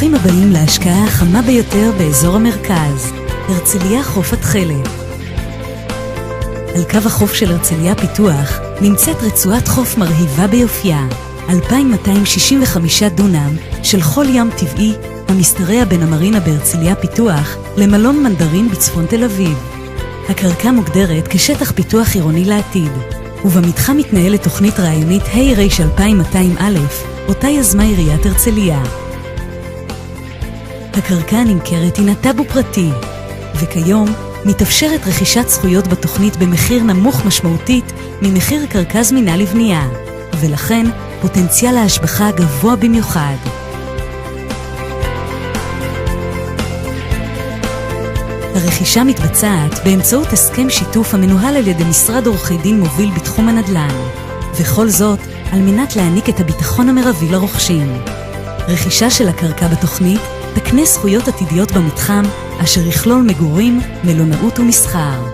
ברוכים הבאים להשקעה החמה ביותר באזור המרכז, הרצליה חוף התכלת. על קו החוף של הרצליה פיתוח נמצאת רצועת חוף מרהיבה ביופייה, 2,265 דונם של חול ים טבעי המשתרע בין המרינה בהרצליה פיתוח למלון מנדרין בצפון תל אביב. הקרקע מוגדרת כשטח פיתוח עירוני לעתיד, ובמתחם מתנהלת תוכנית רעיונית ה-2200א, אותה יזמה עיריית הרצליה. הקרקע הנמכרת הינה טאבו פרטי, וכיום מתאפשרת רכישת זכויות בתוכנית במחיר נמוך משמעותית ממחיר קרקע זמינה לבנייה, ולכן פוטנציאל ההשבחה גבוה במיוחד. הרכישה מתבצעת באמצעות הסכם שיתוף המנוהל על ידי משרד עורכי דין מוביל בתחום הנדל"ן, וכל זאת על מנת להעניק את הביטחון המרבי לרוכשים. רכישה של הקרקע בתוכנית תקנה זכויות עתידיות במתחם, אשר יכלול מגורים, מלונאות ומסחר.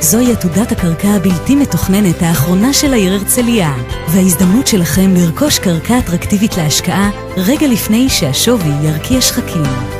זוהי עתודת הקרקע הבלתי מתוכננת האחרונה של העיר הרצליה, וההזדמנות שלכם לרכוש קרקע אטרקטיבית להשקעה רגע לפני שהשווי ירקיע שחקים.